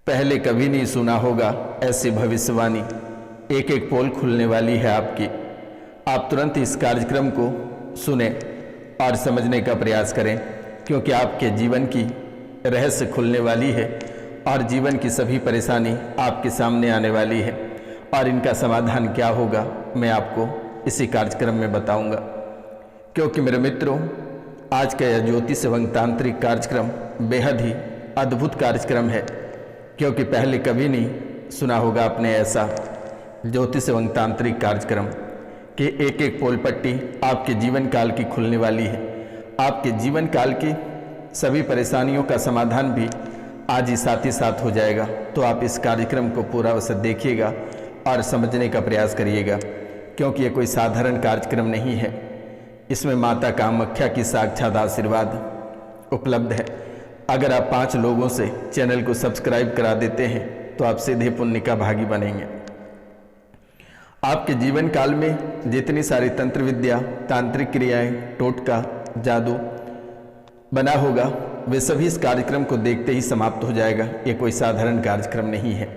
पहले कभी नहीं सुना होगा ऐसी भविष्यवाणी। एक एक पोल खुलने वाली है आपकी। आप तुरंत इस कार्यक्रम को सुने और समझने का प्रयास करें, क्योंकि आपके जीवन की रहस्य खुलने वाली है और जीवन की सभी परेशानी आपके सामने आने वाली है और इनका समाधान क्या होगा मैं आपको इसी कार्यक्रम में बताऊंगा। क्योंकि मेरे मित्रों, आज का यह ज्योतिष एवं तांत्रिक कार्यक्रम बेहद ही अद्भुत कार्यक्रम है, क्योंकि पहले कभी नहीं सुना होगा आपने ऐसा ज्योतिष एवं तांत्रिक कार्यक्रम कि एक एक पोल पट्टी आपके जीवन काल की खुलने वाली है। आपके जीवन काल की सभी परेशानियों का समाधान भी आज ही साथ हो जाएगा। तो आप इस कार्यक्रम को पूरा अवसर देखिएगा और समझने का प्रयास करिएगा, क्योंकि ये कोई साधारण कार्यक्रम नहीं है। इसमें माता कामाख्या की साक्षात आशीर्वाद उपलब्ध है। अगर आप 5 लोगों से चैनल को सब्सक्राइब करा देते हैं तो आप सीधे पुण्य का भागी बनेंगे। आपके जीवन काल में जितनी सारी तंत्र विद्या, तांत्रिक क्रियाएं, टोटका, जादू बना होगा वे सभी इस कार्यक्रम को देखते ही समाप्त हो जाएगा। ये कोई साधारण कार्यक्रम नहीं है।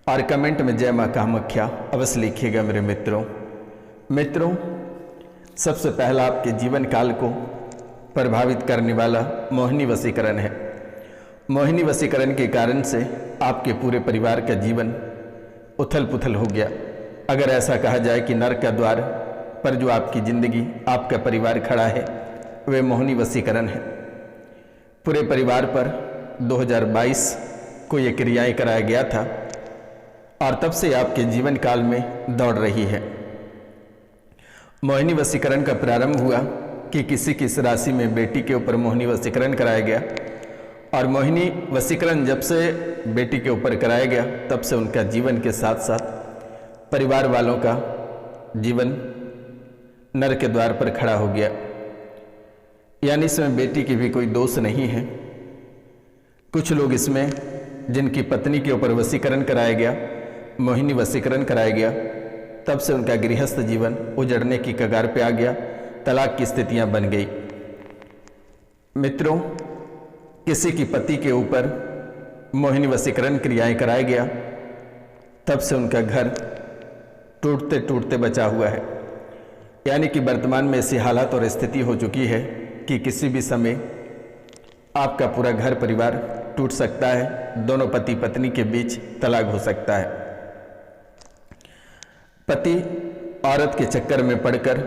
और कमेंट में जय मां कामाख्या अवश्य लिखिएगा मेरे मित्रों। सबसे पहला आपके जीवन काल को प्रभावित करने वाला मोहिनी वशीकरण है। मोहिनी वशीकरण के कारण से आपके पूरे परिवार का जीवन उथल पुथल हो गया। अगर ऐसा कहा जाए कि नरक का द्वार पर जो आपकी जिंदगी, आपका परिवार खड़ा है, वे मोहिनी वशीकरण है। पूरे परिवार पर 2022 को ये क्रियाएं कराया गया था और तब से आपके जीवन काल में दौड़ रही है। मोहिनी वशीकरण का प्रारंभ हुआ कि किसी की इस राशि में बेटी के ऊपर मोहिनी वशीकरण कराया गया, और मोहिनी वशीकरण जब से बेटी के ऊपर कराया गया तब से उनका जीवन के साथ साथ परिवार वालों का जीवन नर के द्वार पर खड़ा हो गया। यानी इसमें बेटी की भी कोई दोष नहीं है। कुछ लोग इसमें जिनकी पत्नी के ऊपर वशीकरण कराया गया, मोहिनी वशीकरण कराया गया, तब से उनका गृहस्थ जीवन उजड़ने की कगार पे आ गया, तलाक की स्थितियां बन गई। मित्रों, किसी की पति के ऊपर मोहिनी वशीकरण क्रियाएं कराया गया, तब से उनका घर टूटते टूटते बचा हुआ है। यानी कि वर्तमान में ऐसी हालत और स्थिति हो चुकी है कि किसी भी समय आपका पूरा घर परिवार टूट सकता है। दोनों पति पत्नी के बीच तलाक हो सकता है। पति औरत के चक्कर में पड़कर,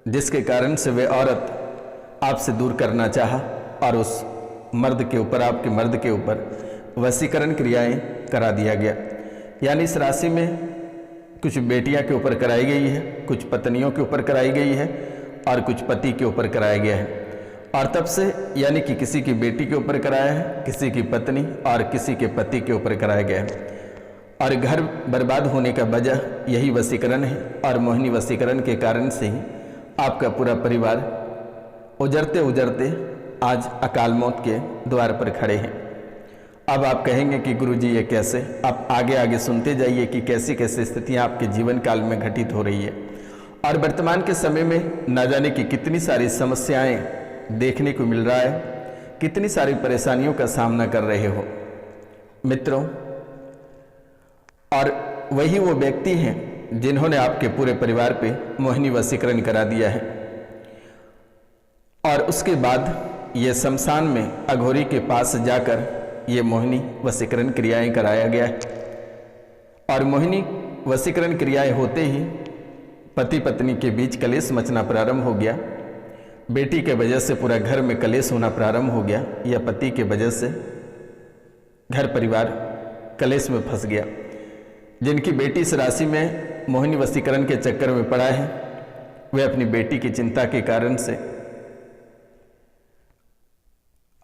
जिसके कारण से वे औरत आपसे दूर करना चाहा और उस मर्द के ऊपर, आपके मर्द के ऊपर वशीकरण क्रियाएं करा दिया गया। यानी इस राशि में कुछ बेटियां के ऊपर कराई गई है, कुछ पत्नियों के ऊपर कराई गई है और कुछ पति के ऊपर कराया गया है। और तब से यानी कि किसी की बेटी के ऊपर कराया है, किसी की पत्नी और किसी के पति के ऊपर कराया गया है। और घर बर्बाद होने का वजह यही वशीकरण है, और मोहिनी वशीकरण के कारण से ही आपका पूरा परिवार उजड़ते उजड़ते आज अकाल मौत के द्वार पर खड़े हैं। अब आप कहेंगे कि गुरुजी ये कैसे? आप आगे आगे सुनते जाइए कि कैसी कैसी स्थितियां आपके जीवन काल में घटित हो रही है। और वर्तमान के समय में न जाने की कितनी सारी समस्याएं देखने को मिल रहा है, कितनी सारी परेशानियों का सामना कर रहे हो मित्रों। और वही वो व्यक्ति हैं जिन्होंने आपके पूरे परिवार पे मोहिनी वशीकरण करा दिया है, और उसके बाद ये शमशान में अघोरी के पास जाकर ये मोहिनी वशीकरण क्रियाएं कराया गया है। और मोहिनी वशीकरण क्रियाएं होते ही पति पत्नी के बीच कलेश मचना प्रारंभ हो गया। बेटी के वजह से पूरा घर में कलेश होना प्रारंभ हो गया, या पति के वजह से घर परिवार कलेश में फंस गया। जिनकी बेटी इस राशि में मोहिनी वशीकरण के चक्कर में पड़ा है, वे अपनी बेटी की चिंता के कारण से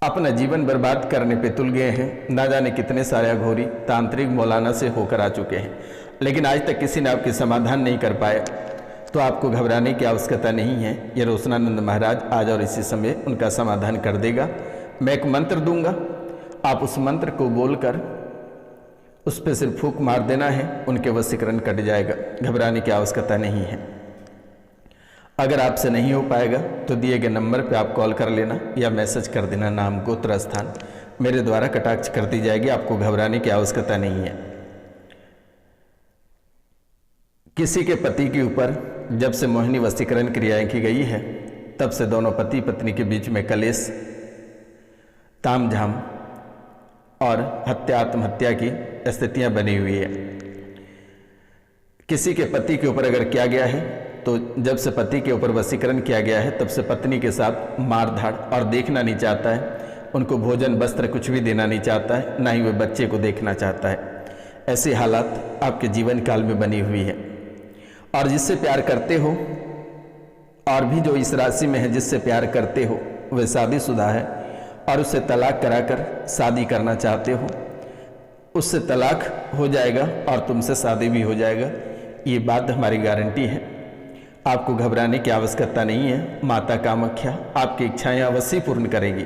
अपना जीवन बर्बाद करने पे तुल गए हैं। ना जाने कितने सारे अघोरी तांत्रिक मौलाना से होकर आ चुके हैं, लेकिन आज तक किसी ने आपके समाधान नहीं कर पाया। तो आपको घबराने की आवश्यकता नहीं है। ये रोशनानंद महाराज आज और इसी समय उनका समाधान कर देगा। मैं एक मंत्र दूंगा, आप उस मंत्र को बोलकर उस पर सिर्फ फूंक मार देना है, उनके वशीकरण कट जाएगा। घबराने की आवश्यकता नहीं है। अगर आपसे नहीं हो पाएगा तो दिए गए नंबर पे आप कॉल कर लेना या मैसेज कर देना, नाम गोत्र स्थान। मेरे द्वारा कटाक्ष कर दी जाएगी, आपको घबराने की आवश्यकता नहीं है। किसी के पति के ऊपर जब से मोहिनी वशीकरण क्रियाएं की गई है, तब से दोनों पति पत्नी के बीच में कलेश, तामझाम और हत्या आत्महत्या की स्थितियां बनी हुई है। किसी के पति के ऊपर अगर किया गया है तो जब से पति के ऊपर वशीकरण किया गया है तब से पत्नी के साथ मारधाड़ और देखना नहीं चाहता है, उनको भोजन वस्त्र कुछ भी देना नहीं चाहता है, ना ही वह बच्चे को देखना चाहता है। ऐसी हालात आपके जीवन काल में बनी हुई है। और जिससे प्यार करते हो, और भी जो इस राशि में है जिससे प्यार करते हो, वह शादीशुदा है और उससे तलाक कराकर शादी करना चाहते हो, उससे तलाक हो जाएगा और तुमसे शादी भी हो जाएगा, ये बात हमारी गारंटी है। आपको घबराने की आवश्यकता नहीं है। माता कामाख्या आपकी इच्छाएं अवश्य पूर्ण करेगी।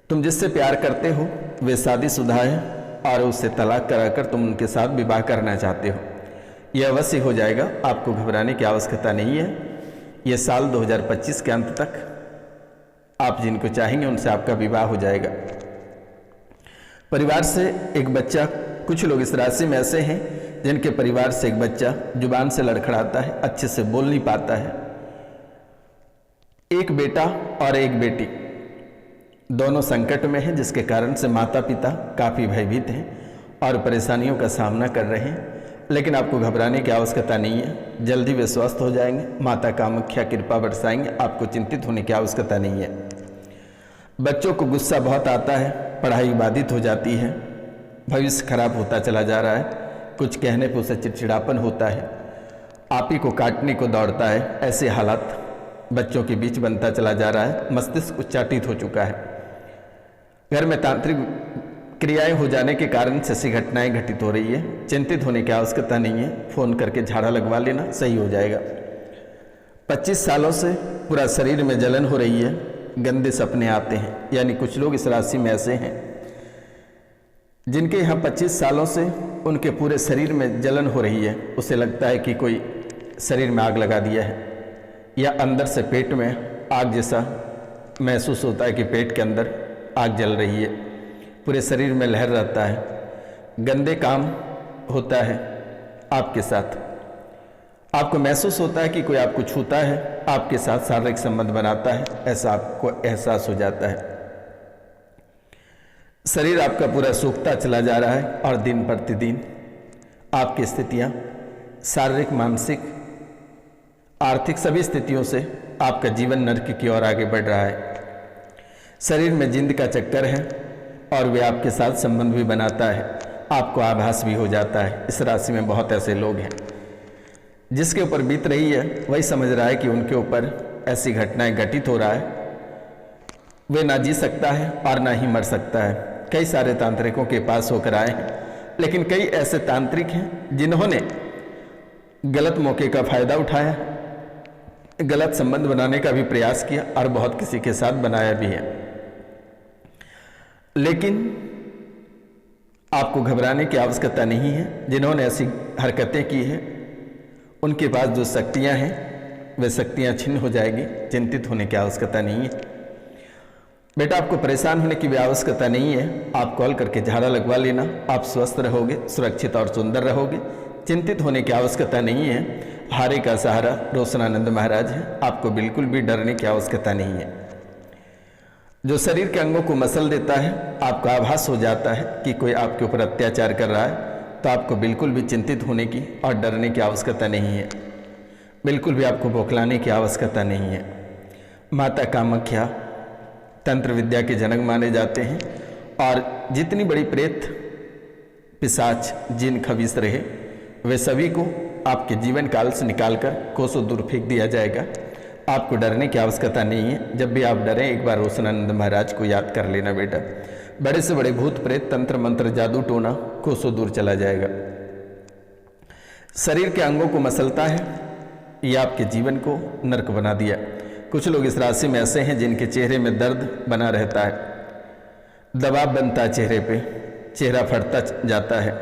तुम जिससे प्यार करते हो वे शादीशुदा है और उससे तलाक कराकर तुम उनके साथ विवाह करना चाहते हो, यह अवश्य हो जाएगा। आपको घबराने की आवश्यकता नहीं है। यह साल 2025 के अंत तक आप जिनको चाहेंगे उनसे आपका विवाह हो जाएगा। परिवार से एक बच्चा, कुछ लोग इस राशि में ऐसे हैं जिनके परिवार से एक बच्चा जुबान से लड़खड़ाता है, अच्छे से बोल नहीं पाता है। एक बेटा और एक बेटी दोनों संकट में हैं, जिसके कारण से माता पिता काफ़ी भयभीत हैं और परेशानियों का सामना कर रहे हैं। लेकिन आपको घबराने की आवश्यकता नहीं है। जल्दी वे स्वस्थ हो जाएंगे। माता कामाख्या कृपा बरसाएंगे। आपको चिंतित होने की आवश्यकता नहीं है। बच्चों को गुस्सा बहुत आता है, पढ़ाई बाधित हो जाती है, भविष्य खराब होता चला जा रहा है, कुछ कहने पर उसे चिड़चिड़ापन होता है, आप ही को काटने को दौड़ता है। ऐसे हालात बच्चों के बीच बनता चला जा रहा है। मस्तिष्क उच्चाटित हो चुका है। घर में तांत्रिक क्रियाएं हो जाने के कारण से ऐसी घटनाएं घटित हो रही है। चिंतित होने की आवश्यकता नहीं है। फोन करके झाड़ा लगवा लेना, सही हो जाएगा। 25 सालों से पूरा शरीर में जलन हो रही है, गंदे सपने आते हैं। यानी कुछ लोग इस राशि में ऐसे हैं जिनके यहाँ 25 सालों से उनके पूरे शरीर में जलन हो रही है। उसे लगता है कि कोई शरीर में आग लगा दिया है, या अंदर से पेट में आग जैसा महसूस होता है कि पेट के अंदर आग जल रही है, पूरे शरीर में लहर रहता है, गंदे काम होता है आपके साथ। आपको महसूस होता है कि कोई आपको छूता है, आपके साथ शारीरिक संबंध बनाता है, ऐसा आपको एहसास हो जाता है। शरीर आपका पूरा सूखता चला जा रहा है और दिन प्रतिदिन आपकी स्थितियां शारीरिक, मानसिक, आर्थिक सभी स्थितियों से आपका जीवन नरक की ओर आगे बढ़ रहा है। शरीर में जिंद का चक्कर है और वे आपके साथ संबंध भी बनाता है, आपको आभास भी हो जाता है। इस राशि में बहुत ऐसे लोग हैं जिसके ऊपर बीत रही है वही समझ रहा है कि उनके ऊपर ऐसी घटनाएं घटित हो रहा है। वे ना जी सकता है और ना ही मर सकता है। कई सारे तांत्रिकों के पास होकर आए हैं, लेकिन कई ऐसे तांत्रिक हैं जिन्होंने गलत मौके का फायदा उठाया, गलत संबंध बनाने का भी प्रयास किया और बहुत किसी के साथ बनाया भी है। लेकिन आपको घबराने की आवश्यकता नहीं है। जिन्होंने ऐसी हरकतें की हैं उनके पास जो शक्तियां हैं वे शक्तियां छिन्न हो जाएगी। चिंतित होने की आवश्यकता नहीं है। बेटा, आपको परेशान होने की भी आवश्यकता नहीं है। आप कॉल करके झाड़ा लगवा लेना, आप स्वस्थ रहोगे, सुरक्षित और सुंदर रहोगे। चिंतित होने की आवश्यकता नहीं है। हारे का सहारा रोशनानंद महाराज है, आपको बिल्कुल भी डरने की आवश्यकता नहीं है। जो शरीर के अंगों को मसल देता है, आपको आभास हो जाता है कि कोई आपके ऊपर अत्याचार कर रहा है, तो आपको बिल्कुल भी चिंतित होने की और डरने की आवश्यकता नहीं है। बिल्कुल भी आपको बौखलाने की आवश्यकता नहीं है। माता कामाख्या तंत्र विद्या के जनक माने जाते हैं और जितनी बड़ी प्रेत, पिशाच, जिन, खबीस रहे वे सभी को आपके जीवन काल से निकालकर कोसों दूर फेंक दिया जाएगा। आपको डरने की आवश्यकता नहीं है। जब भी आप डरें एक बार रोशनानंद महाराज को याद कर लेना बेटा। बड़े से बड़े भूत प्रेत, तंत्र मंत्र, जादू टोना कोसों दूर चला जाएगा। शरीर के अंगों को मसलता है, यह आपके जीवन को नरक बना दिया। कुछ लोग इस राशि में ऐसे हैं जिनके चेहरे में दर्द बना रहता है, दबाव बनता है चेहरे पे, चेहरा फटता जाता है,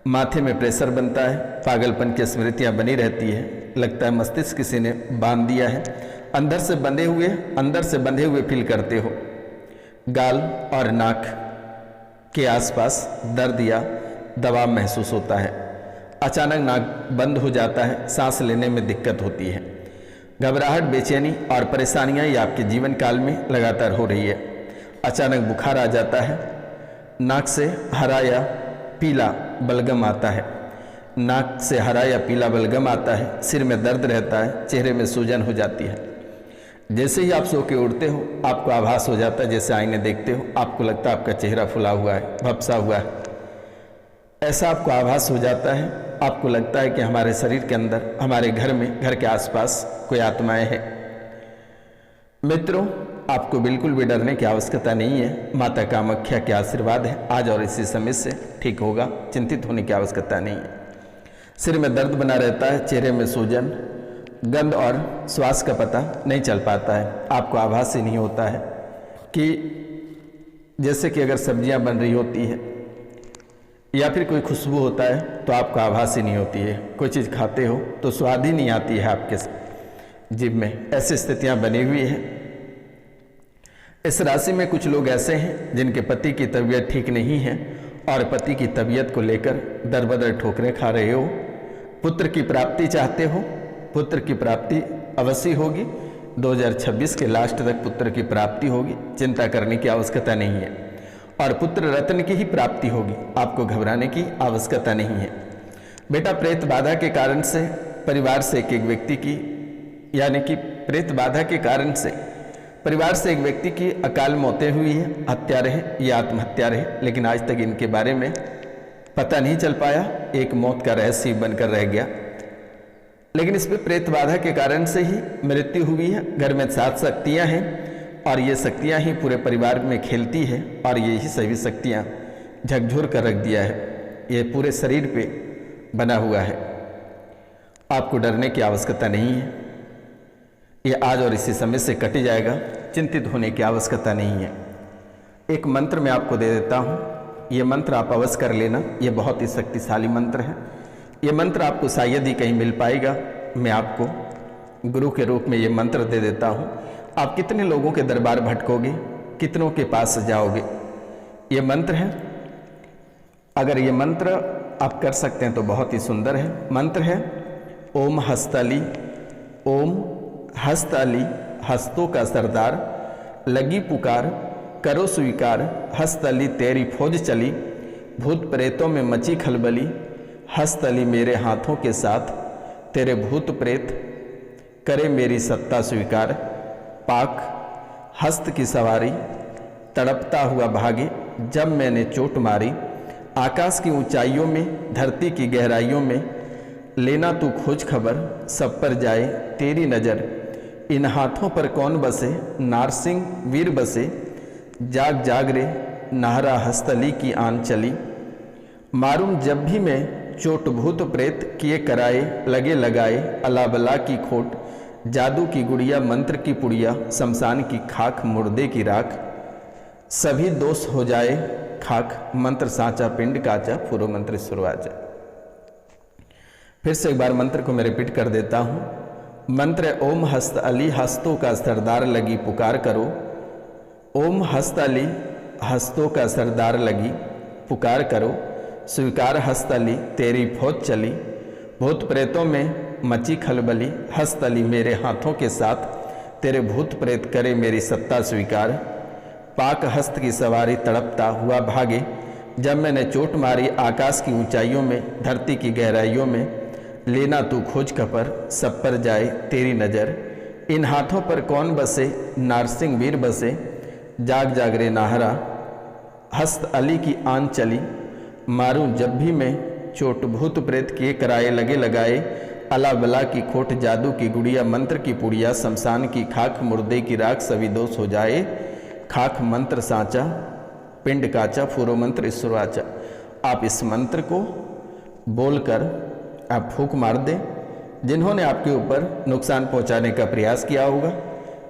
माथे में प्रेशर बनता है, पागलपन की स्मृतियां बनी रहती है, लगता है मस्तिष्क किसी ने बांध दिया है, अंदर से बंधे हुए फील करते हो। गाल और नाक के आसपास दर्द या दबाव महसूस होता है। अचानक नाक बंद हो जाता है, सांस लेने में दिक्कत होती है। घबराहट, बेचैनी और परेशानियां ये आपके जीवन काल में लगातार हो रही है। अचानक बुखार आ जाता है, नाक से हरा या पीला बलगम आता है, नाक से हरा या पीला बलगम आता है, सिर में दर्द रहता है, चेहरे में सूजन हो जाती है। जैसे ही आप सो के उठते हो आपको आभास हो जाता है, जैसे आईने देखते हो आपको लगता है आपका चेहरा फुला हुआ है, भपसा हुआ है, ऐसा आपको आभास हो जाता है। आपको लगता है कि हमारे शरीर के अंदर, हमारे घर में, घर के आसपास कोई आत्माएं हैं। मित्रों, आपको बिल्कुल भी डरने की आवश्यकता नहीं है। माता कामाख्या के आशीर्वाद है, आज और इसी समय से ठीक होगा, चिंतित होने की आवश्यकता नहीं है। सिर में दर्द बना रहता है, चेहरे में सूजन, गंध और श्वास का पता नहीं चल पाता है। आपको आभास ही नहीं होता है कि जैसे कि अगर सब्जियां बन रही होती है या फिर कोई खुशबू होता है तो आपको आभास ही नहीं होती है। कोई चीज़ खाते हो तो स्वाद ही नहीं आती है आपके जीभ में। ऐसी स्थितियां बनी हुई है। इस राशि में कुछ लोग ऐसे हैं जिनके पति की तबीयत ठीक नहीं है और पति की तबीयत को लेकर दर बदर ठोकरें खा रहे हो। पुत्र की प्राप्ति चाहते हो, पुत्र की प्राप्ति अवश्य होगी। 2026 के लास्ट तक पुत्र की प्राप्ति होगी, चिंता करने की आवश्यकता नहीं है। और पुत्र रत्न की ही प्राप्ति होगी, आपको घबराने की आवश्यकता नहीं है। बेटा, प्रेत बाधा के कारण से परिवार से एक व्यक्ति की, यानी कि प्रेत बाधा के कारण से परिवार से एक व्यक्ति की अकाल मौतें हुई है, हत्या रहे या आत्महत्या रहे, लेकिन आज तक इनके बारे में पता नहीं चल पाया। एक मौत का रहस्य बनकर रह गया। लेकिन इस पे प्रेत बाधा के कारण से ही मृत्यु हुई है। घर में 7 शक्तियां हैं और ये शक्तियां ही पूरे परिवार में खेलती है और ये ही सभी शक्तियां झकझोर कर रख दिया है। ये पूरे शरीर पे बना हुआ है। आपको डरने की आवश्यकता नहीं है। ये आज और इसी समय से कट जाएगा, चिंतित होने की आवश्यकता नहीं है। एक मंत्र मैं आपको दे देता हूँ, ये मंत्र आप अवश्य कर लेना। ये बहुत ही शक्तिशाली मंत्र है। ये मंत्र आपको शायद ही कहीं मिल पाएगा। मैं आपको गुरु के रूप में ये मंत्र दे देता हूँ। आप कितने लोगों के दरबार भटकोगे, कितनों के पास जाओगे। ये मंत्र है, अगर ये मंत्र आप कर सकते हैं तो बहुत ही सुंदर है। मंत्र है ओम हस्तली, ओम हस्तली, हस्तों का सरदार, लगी पुकार, करो स्वीकार, हस्तली तेरी फौज चली, भूत प्रेतों में मची खलबली, हस्तली मेरे हाथों के साथ, तेरे भूत प्रेत करे मेरी सत्ता स्वीकार, पाक हस्त की सवारी, तड़पता हुआ भागे जब मैंने चोट मारी, आकाश की ऊंचाइयों में, धरती की गहराइयों में, लेना तू खोज खबर, सब पर जाए तेरी नज़र, इन हाथों पर कौन बसे, नारसिंह वीर बसे, जाग जाग रे नाहरा हस्तली की आन चली, मारूं जब भी मैं चोट भूत प्रेत किए कराए, लगे लगाए अला बला की खोट, जादू की गुड़िया मंत्र की पुड़िया, शमशान की खाक मुर्दे की राख, सभी दोष हो जाए खाक, मंत्र साचा पिंड काचा, पूर्व मंत्र शुरुआचा। फिर से एक बार मंत्र को मैं रिपीट कर देता हूँ। मंत्र है ओम हस्त अली, हस्तों का सरदार लगी पुकार करो, ओम हस्त अली, हस्तों का सरदार लगी पुकार करो, स्वीकार हस्तली तेरी फौज चली, भूत प्रेतों में मची खलबली, हस्तली मेरे हाथों के साथ, तेरे भूत प्रेत करे मेरी सत्ता स्वीकार, पाक हस्त की सवारी तड़पता हुआ भागे जब मैंने चोट मारी, आकाश की ऊंचाइयों में, धरती की गहराइयों में, लेना तू खोज खबर, सब पर जाए तेरी नज़र, इन हाथों पर कौन बसे, नारसिंह वीर बसे, जाग जाग रे नाहरा हस्त अली की आन चली, मारूं जब भी मैं चोट भूत प्रेत किए कराए, लगे लगाए अला बला की खोट, जादू की गुड़िया मंत्र की पुड़िया, शमशान की खाक मुर्दे की राख, सभी दोष हो जाए खाक, मंत्र साचा पिंड काचा, पूर्व मंत्र ईश्वराचा। आप इस मंत्र को बोलकर आप फूंक मार दें। जिन्होंने आपके ऊपर नुकसान पहुंचाने का प्रयास किया होगा,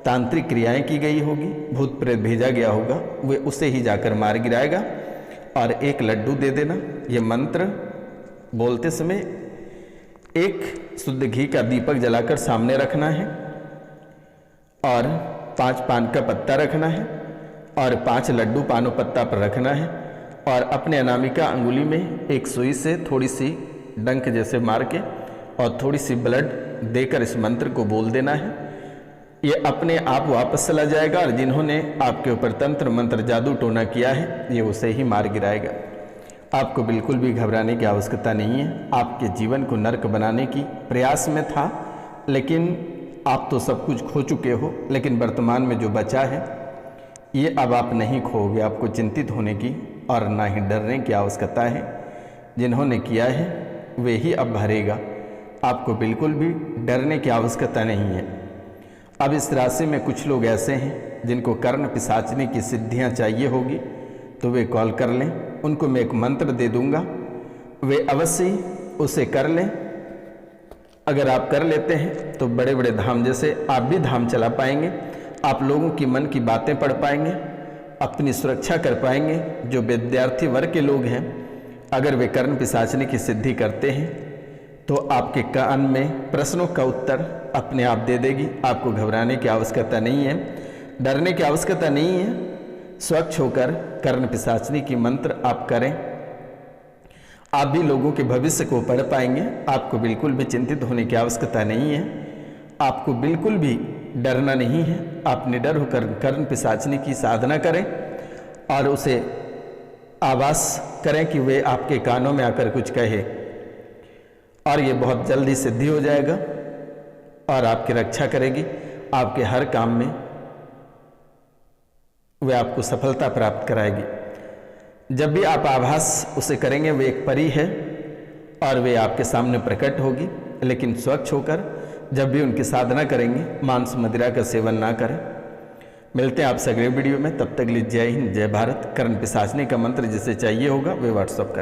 तांत्रिक क्रियाएं की गई होगी, भूत प्रेत भेजा गया होगा, वे उसे ही जाकर मार गिराएगा। और एक लड्डू दे देना। ये मंत्र बोलते समय एक शुद्ध घी का दीपक जलाकर सामने रखना है और 5 पान का पत्ता रखना है। और 5 लड्डू पानो पत्ता पर रखना है और अपने अनामिका अंगुली में एक सुई से थोड़ी सी डंक जैसे मार के और थोड़ी सी ब्लड देकर इस मंत्र को बोल देना है। ये अपने आप वापस चला जाएगा और जिन्होंने आपके ऊपर तंत्र मंत्र जादू टोना किया है ये उसे ही मार गिराएगा। आपको बिल्कुल भी घबराने की आवश्यकता नहीं है। आपके जीवन को नर्क बनाने की प्रयास में था, लेकिन आप तो सब कुछ खो चुके हो, लेकिन वर्तमान में जो बचा है ये अब आप नहीं खोओगे। आपको चिंतित होने की और ना ही डरने की आवश्यकता है। जिन्होंने किया है वे ही अब भरेगा। आपको बिल्कुल भी डरने की आवश्यकता नहीं है। अब इस राशि में कुछ लोग ऐसे हैं जिनको कर्ण पिशाचनी की सिद्धियां चाहिए होगी, तो वे कॉल कर लें। उनको मैं एक मंत्र दे दूंगा, वे अवश्य उसे कर लें। अगर आप कर लेते हैं तो बड़े बड़े धाम जैसे आप भी धाम चला पाएंगे। आप लोगों की मन की बातें पढ़ पाएंगे, अपनी सुरक्षा कर पाएंगे। जो विद्यार्थी वर्ग के लोग हैं, अगर वे कर्ण पिशाचनी की सिद्धि करते हैं तो आपके कान में प्रश्नों का उत्तर अपने आप दे देगी। आपको घबराने की आवश्यकता नहीं है, डरने की आवश्यकता नहीं है। स्वच्छ होकर कर्ण पिशाचनी की मंत्र आप करें, आप भी लोगों के भविष्य को पढ़ पाएंगे। आपको बिल्कुल भी चिंतित होने की आवश्यकता नहीं है। आपको बिल्कुल भी डरना नहीं है। आप निडर होकर कर्ण पिशाचनी की साधना करें और उसे आवाज करें कि वे आपके कानों में आकर कुछ कहे, और ये बहुत जल्दी सिद्धि हो जाएगा और आपकी रक्षा करेगी। आपके हर काम में वे आपको सफलता प्राप्त कराएगी। जब भी आप आभास उसे करेंगे, वे एक परी है और वे आपके सामने प्रकट होगी। लेकिन स्वच्छ होकर जब भी उनकी साधना करेंगे, मांस मदिरा का सेवन ना करें। मिलते हैं आपसे अगले वीडियो में। तब तक लिए जय हिंद, जय भारत। कर्ण पिशाचनी का मंत्र जिसे चाहिए होगा वे व्हाट्सअप करें।